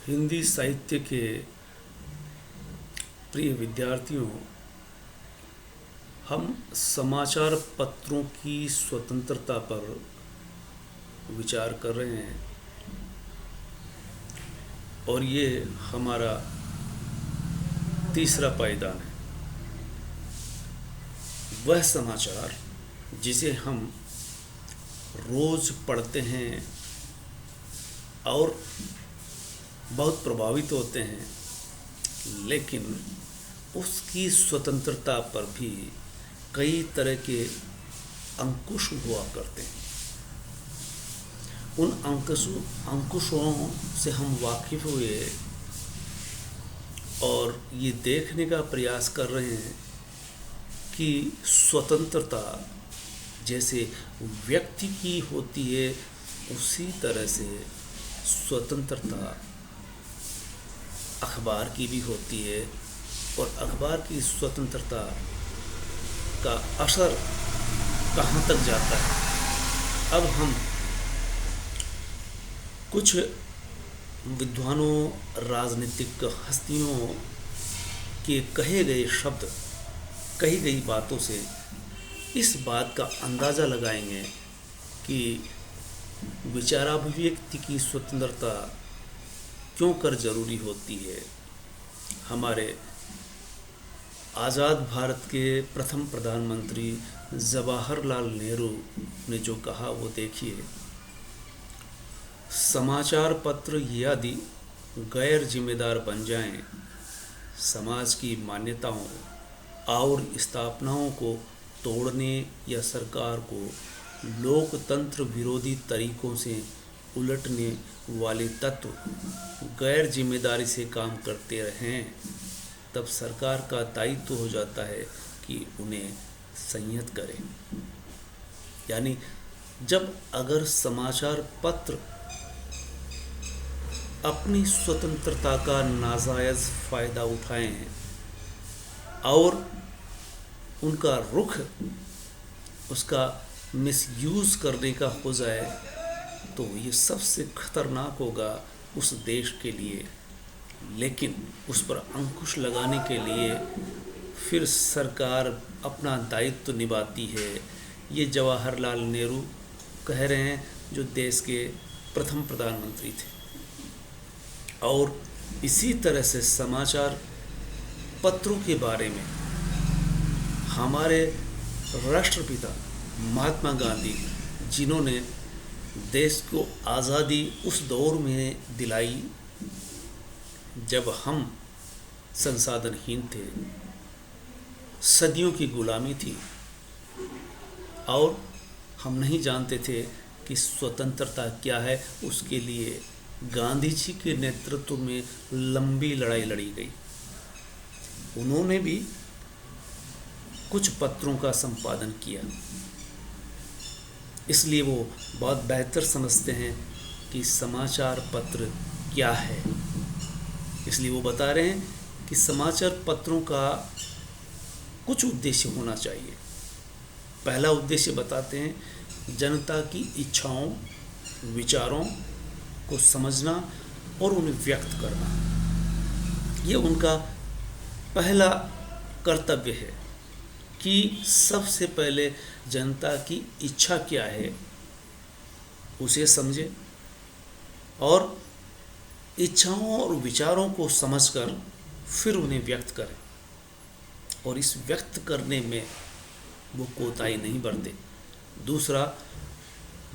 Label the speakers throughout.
Speaker 1: हिंदी साहित्य के प्रिय विद्यार्थियों, हम समाचार पत्रों की स्वतंत्रता पर विचार कर रहे हैं और ये हमारा तीसरा पायदान है। वह समाचार जिसे हम रोज पढ़ते हैं और बहुत प्रभावित होते हैं, लेकिन उसकी स्वतंत्रता पर भी कई तरह के अंकुश हुआ करते हैं। उन अंकुशों से हम वाकिफ हुए और ये देखने का प्रयास कर रहे हैं कि स्वतंत्रता जैसे व्यक्ति की होती है, उसी तरह से स्वतंत्रता अखबार की भी होती है और अखबार की स्वतंत्रता का असर कहाँ तक जाता है। अब हम कुछ विद्वानों, राजनीतिक हस्तियों के कहे गए शब्द, कही गई बातों से इस बात का अंदाज़ा लगाएंगे कि विचाराभिव्यक्ति की स्वतंत्रता क्यों कर ज़रूरी होती है। हमारे आज़ाद भारत के प्रथम प्रधानमंत्री जवाहरलाल नेहरू ने जो कहा वो देखिए, समाचार पत्र यदि गैर जिम्मेदार बन जाएं, समाज की मान्यताओं और स्थापनाओं को तोड़ने या सरकार को लोकतंत्र विरोधी तरीकों से उलटने वाले तत्व गैर जिम्मेदारी से काम करते रहें, तब सरकार का दायित्व हो जाता है कि उन्हें संयत करें। यानी जब अगर समाचार पत्र अपनी स्वतंत्रता का नाजायज़ फ़ायदा उठाएं और उनका रुख उसका मिसयूज़ करने का हो जाए, तो ये सबसे खतरनाक होगा उस देश के लिए। लेकिन उस पर अंकुश लगाने के लिए फिर सरकार अपना दायित्व निभाती है। ये जवाहरलाल नेहरू कह रहे हैं, जो देश के प्रथम प्रधानमंत्री थे। और इसी तरह से समाचार पत्रों के बारे में हमारे राष्ट्रपिता महात्मा गांधी, जिन्होंने देश को आज़ादी उस दौर में दिलाई जब हम संसाधनहीन थे, सदियों की गुलामी थी और हम नहीं जानते थे कि स्वतंत्रता क्या है। उसके लिए गांधी जी के नेतृत्व में लंबी लड़ाई लड़ी गई। उन्होंने भी कुछ पत्रों का संपादन किया, इसलिए वो बहुत बेहतर समझते हैं कि समाचार पत्र क्या है। इसलिए वो बता रहे हैं कि समाचार पत्रों का कुछ उद्देश्य होना चाहिए। पहला उद्देश्य बताते हैं, जनता की इच्छाओं, विचारों को समझना और उन्हें व्यक्त करना। ये उनका पहला कर्तव्य है कि सबसे पहले जनता की इच्छा क्या है उसे समझे और इच्छाओं और विचारों को समझकर फिर उन्हें व्यक्त करें, और इस व्यक्त करने में वो कोताही नहीं बरते। दूसरा,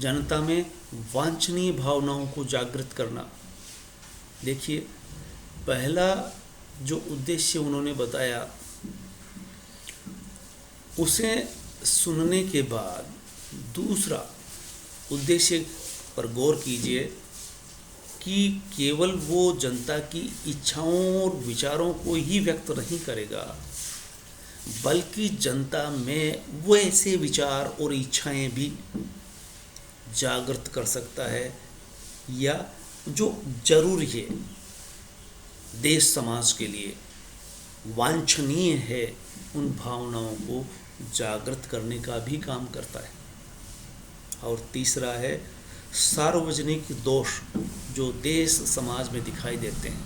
Speaker 1: जनता में वांछनीय भावनाओं को जागृत करना। देखिए, पहला जो उद्देश्य उन्होंने बताया, उसे सुनने के बाद दूसरा उद्देश्य पर गौर कीजिए कि केवल वो जनता की इच्छाओं और विचारों को ही व्यक्त नहीं करेगा, बल्कि जनता में वो ऐसे विचार और इच्छाएं भी जागृत कर सकता है या जो जरूरी है, देश समाज के लिए वांछनीय है, उन भावनाओं को जागृत करने का भी काम करता है। और तीसरा है सार्वजनिक दोष जो देश समाज में दिखाई देते हैं,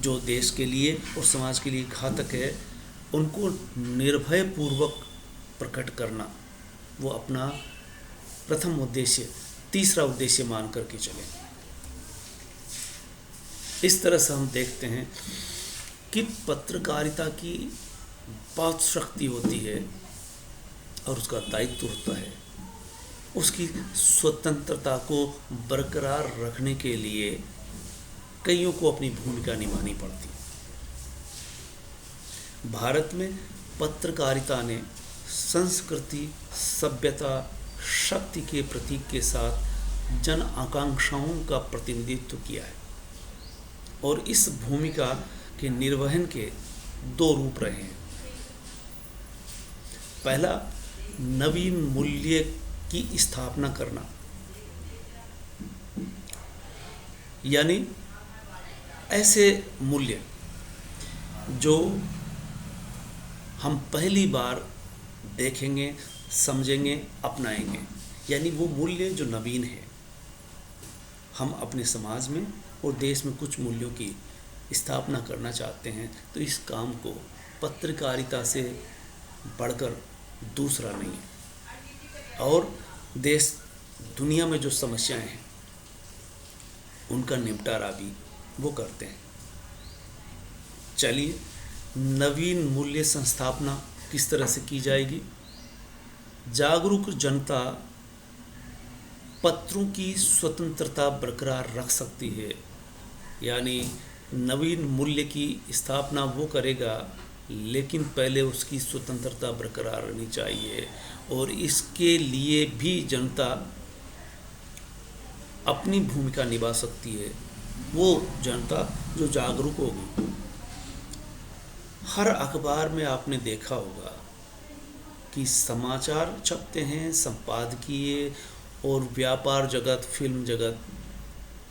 Speaker 1: जो देश के लिए और समाज के लिए घातक है, उनको निर्भय पूर्वक प्रकट करना, वो अपना प्रथम उद्देश्य, तीसरा उद्देश्य मान करके चलें। इस तरह से हम देखते हैं कि पत्रकारिता की बहुत शक्ति होती है और उसका दायित्व होता है उसकी स्वतंत्रता को बरकरार रखने के लिए कईयों को अपनी भूमिका निभानी पड़ती है। भारत में पत्रकारिता ने संस्कृति, सभ्यता, शक्ति के प्रतीक के साथ जन आकांक्षाओं का प्रतिनिधित्व किया है और इस भूमिका के निर्वहन के दो रूप रहे हैं। पहला, नवीन मूल्य की स्थापना करना, यानी ऐसे मूल्य जो हम पहली बार देखेंगे, समझेंगे, अपनाएंगे, यानी वो मूल्य जो नवीन है। हम अपने समाज में और देश में कुछ मूल्यों की स्थापना करना चाहते हैं तो इस काम को पत्रकारिता से बढ़कर दूसरा नहीं है। और देश दुनिया में जो समस्याएं हैं उनका निपटारा भी वो करते हैं। चलिए, नवीन मूल्य संस्थापना किस तरह से की जाएगी? जागरूक जनता पत्रों की स्वतंत्रता बरकरार रख सकती है, यानी नवीन मूल्य की स्थापना वो करेगा, लेकिन पहले उसकी स्वतंत्रता बरकरार रहनी चाहिए और इसके लिए भी जनता अपनी भूमिका निभा सकती है। वो जनता जो जागरूक होगी। हर अखबार में आपने देखा होगा कि समाचार छपते हैं, संपादकीय और व्यापार जगत, फिल्म जगत,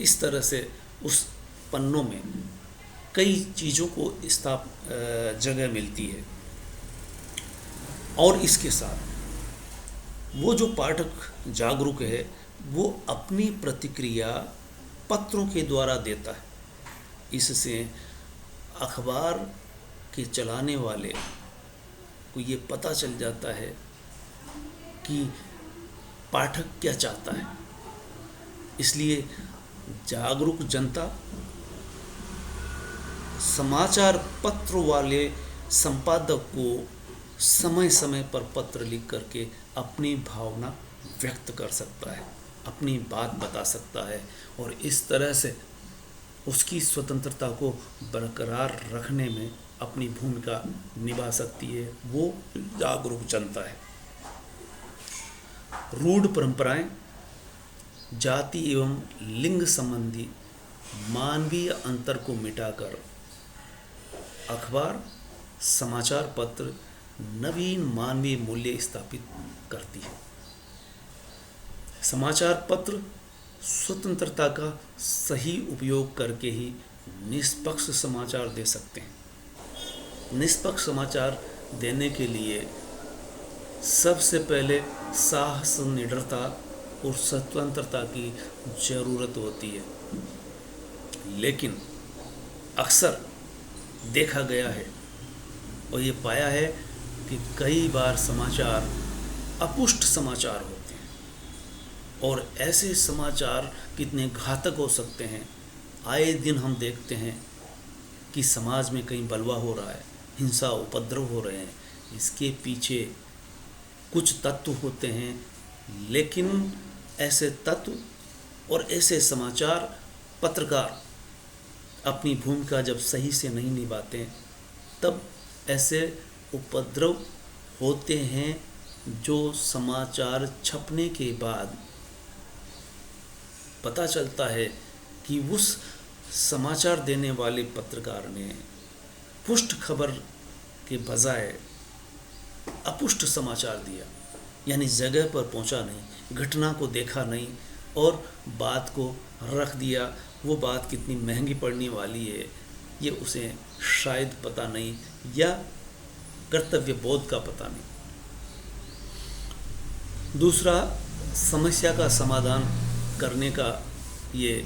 Speaker 1: इस तरह से उस पन्नों में कई चीज़ों को जगह मिलती है। और इसके साथ वो जो पाठक जागरूक है वो अपनी प्रतिक्रिया पत्रों के द्वारा देता है। इससे अखबार के चलाने वाले को ये पता चल जाता है कि पाठक क्या चाहता है। इसलिए जागरूक जनता समाचार पत्र वाले संपादक को समय समय पर पत्र लिख करके अपनी भावना व्यक्त कर सकता है, अपनी बात बता सकता है और इस तरह से उसकी स्वतंत्रता को बरकरार रखने में अपनी भूमिका निभा सकती है। वो जागरूक जनता है। रूढ़ परंपराएं, जाति एवं लिंग संबंधी मानवीय अंतर को मिटाकर अखबार, समाचार पत्र नवीन मानवीय मूल्य स्थापित करती है। समाचार पत्र स्वतंत्रता का सही उपयोग करके ही निष्पक्ष समाचार दे सकते हैं। निष्पक्ष समाचार देने के लिए सबसे पहले साहस, निडरता और स्वतंत्रता की जरूरत होती है। लेकिन अक्सर देखा गया है और ये पाया है कि कई बार समाचार अपुष्ट समाचार होते हैं और ऐसे समाचार कितने घातक हो सकते हैं। आए दिन हम देखते हैं कि समाज में कहीं बलवा हो रहा है, हिंसा, उपद्रव हो रहे हैं। इसके पीछे कुछ तत्व होते हैं, लेकिन ऐसे तत्व और ऐसे समाचार पत्रकार अपनी भूमिका जब सही से नहीं निभाते तब ऐसे उपद्रव होते हैं जो समाचार छपने के बाद पता चलता है कि उस समाचार देने वाले पत्रकार ने पुष्ट खबर के बजाय अपुष्ट समाचार दिया, यानी जगह पर पहुंचा नहीं, घटना को देखा नहीं और बात को रख दिया। वो बात कितनी महंगी पड़ने वाली है ये उसे शायद पता नहीं या कर्तव्य बोध का पता नहीं। दूसरा, समस्या का समाधान करने का ये